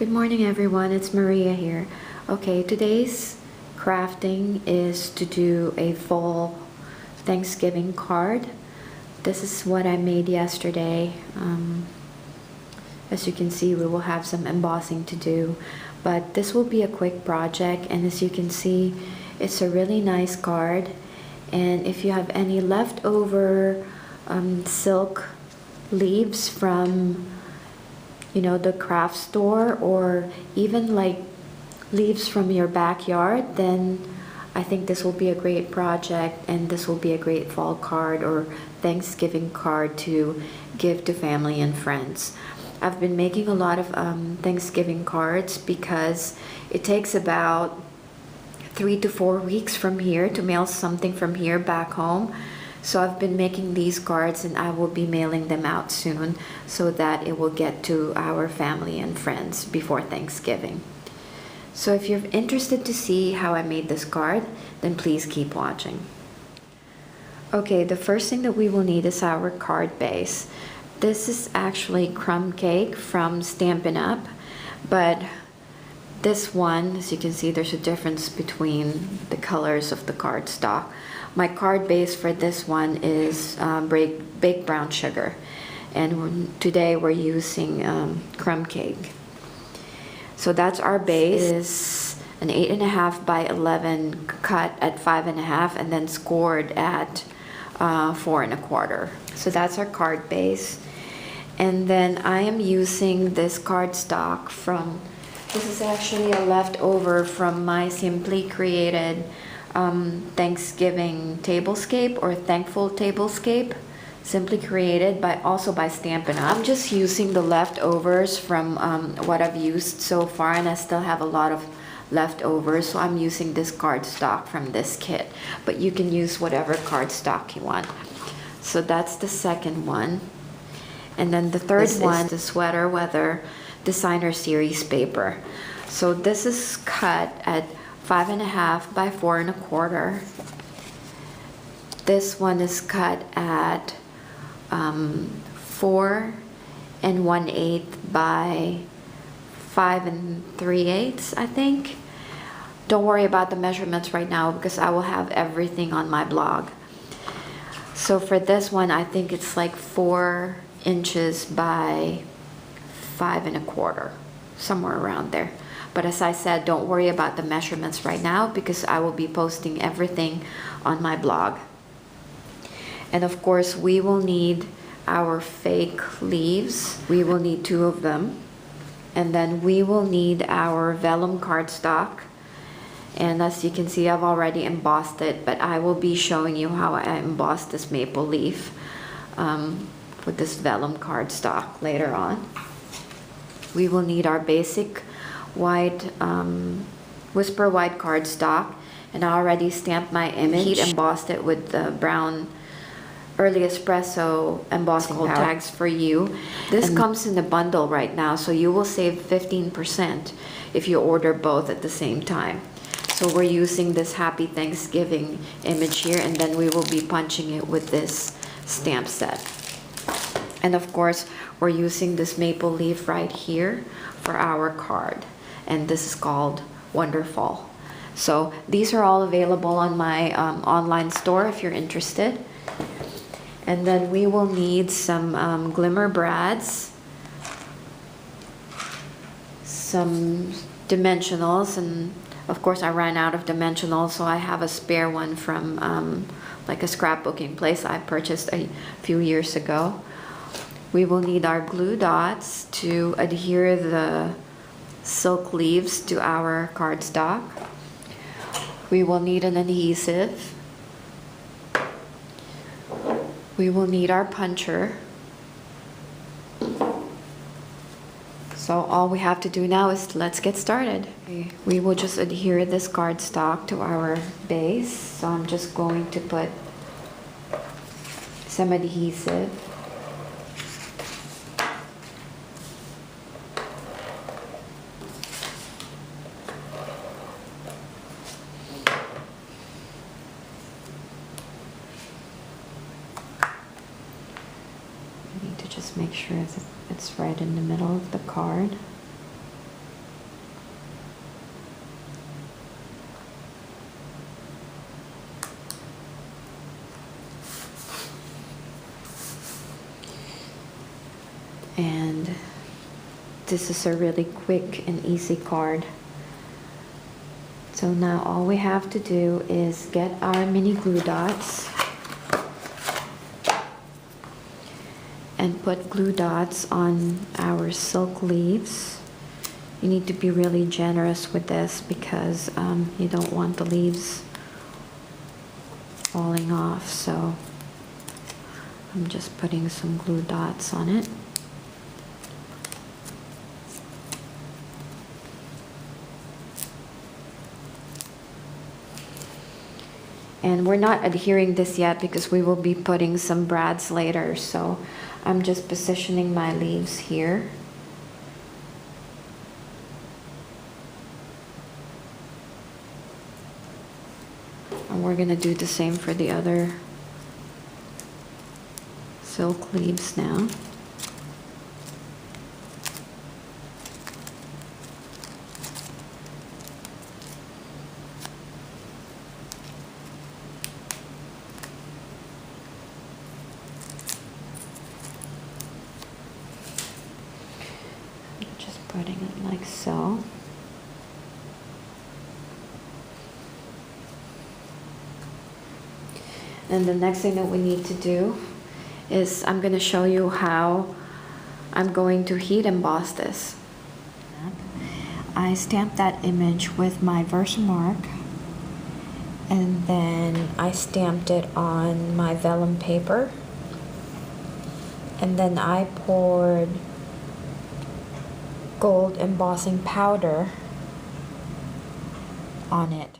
Good morning everyone, it's Maria here. Okay, today's crafting is to do a fall Thanksgiving card. This is what I made yesterday. As you can see, we will have some embossing to do, but this will be a quick project, and as you can see, it's a really nice card. And if you have any leftover silk leaves from the craft store, or even like leaves from your backyard, then I think this will be a great project, and this will be a great fall card or Thanksgiving card to give to family and friends. I've been making a lot of Thanksgiving cards because it takes about 3 to 4 weeks from here to mail something from here back home. So I've been making these cards, and I will be mailing them out soon so that it will get to our family and friends before Thanksgiving. So if you're interested to see how I made this card, then please keep watching. Okay, the first thing that we will need is our card base. This is actually crumb cake from Stampin' Up, but this one, as you can see, there's a difference between the colors of the cardstock. My card base for this one is baked brown sugar, and today we're using crumb cake. So that's our base. It is an 8.5 by 11 cut at 5.5 and then scored at 4.25. So that's our card base. And then I am using this cardstock from, this is actually a leftover from my Simply Created Thanksgiving tablescape, or Thankful tablescape, Simply Created also by Stampin' Up. I'm just using the leftovers from what I've used so far, and I still have a lot of leftovers, so I'm using this cardstock from this kit, but you can use whatever cardstock you want. So that's the second one. And then the third one is the Sweater Weather Designer Series paper. So this is cut at 5.5 by 4.25. This one is cut at 4 1/8 by 5 3/8, I think. Don't worry about the measurements right now because I will have everything on my blog. So for this one, I think it's like 4 inches by 5 1/4, somewhere around there. But as I said, don't worry about the measurements right now because I will be posting everything on my blog. And of course, we will need our fake leaves. We will need 2 of them. And then we will need our vellum cardstock. And as you can see, I've already embossed it, but I will be showing you how I embossed this maple leaf with this vellum cardstock later on. We will need our basic white Whisper White cardstock, and I already stamped my image, heat embossed it with the brown Early Espresso embossing tags for you. This comes in a bundle right now, so you will save 15% if you order both at the same time. So we're using this Happy Thanksgiving image here, and then we will be punching it with this stamp set. And of course, we're using this maple leaf right here for our card, and this is called Wonderful. So these are all available on my online store if you're interested. And then we will need some glimmer brads, some dimensionals, and of course I ran out of dimensionals, so I have a spare one from like a scrapbooking place I purchased a few years ago. We will need our glue dots to adhere the silk leaves to our cardstock. We will need an adhesive. We will need our puncher. So all we have to do now is let's get started. We will just adhere this cardstock to our base. So I'm just going to put some adhesive. Just make sure that it's right in the middle of the card. And this is a really quick and easy card. So now all we have to do is get our mini glue dots and put glue dots on our silk leaves. You need to be really generous with this because you don't want the leaves falling off. So I'm just putting some glue dots on it. And we're not adhering this yet because we will be putting some brads later. So I'm just positioning my leaves here. And we're gonna do the same for the other silk leaves now. Just putting it like so. And the next thing that we need to do is I'm going to show you how I'm going to heat emboss this. I stamped that image with my Versamark, and then I stamped it on my vellum paper, and then I poured gold embossing powder on it.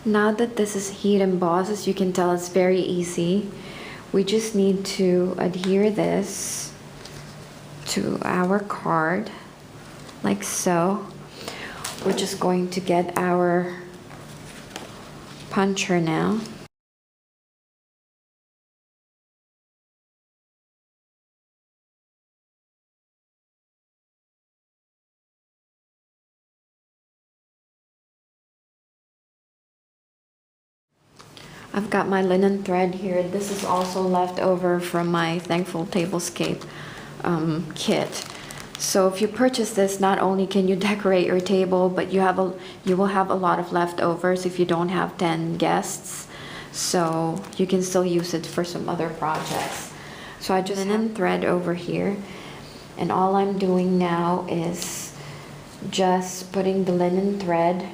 Now that this is heat embossed, as you can tell, it's very easy. We just need to adhere this to our card, like so. We're just going to get our puncher now. I've got my linen thread here. This is also left over from my Thankful Tablescape kit. So if you purchase this, not only can you decorate your table, but you will have a lot of leftovers if you don't have 10 guests. So you can still use it for some other projects. So I just linen thread over here, and all I'm doing now is just putting the linen thread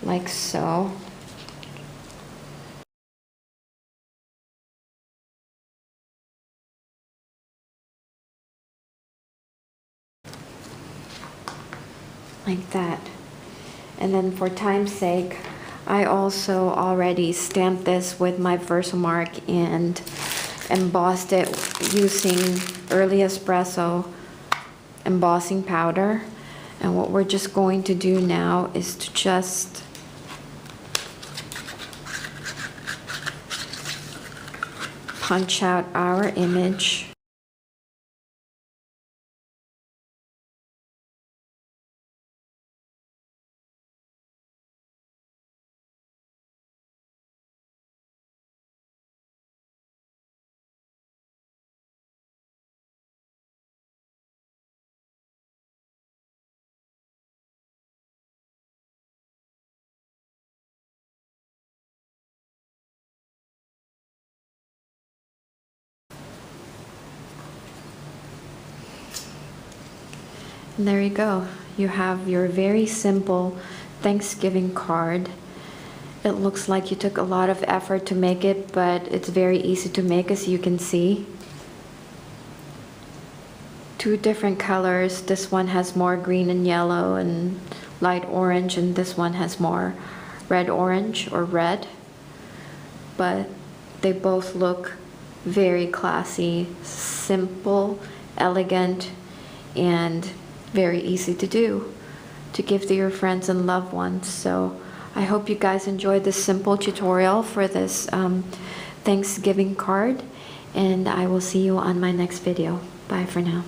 like so. Like that. And then for time's sake, I also already stamped this with my Versamark and embossed it using Early Espresso embossing powder. And what we're just going to do now is to just punch out our image. And there you go. You have your very simple Thanksgiving card. It looks like you took a lot of effort to make it, but it's very easy to make, as you can see. Two different colors. This one has more green and yellow and light orange, and this one has more red orange or red. But they both look very classy, simple, elegant, and very easy to do, to give to your friends and loved ones. So I hope you guys enjoyed this simple tutorial for this Thanksgiving card, and I will see you on my next video. Bye for now.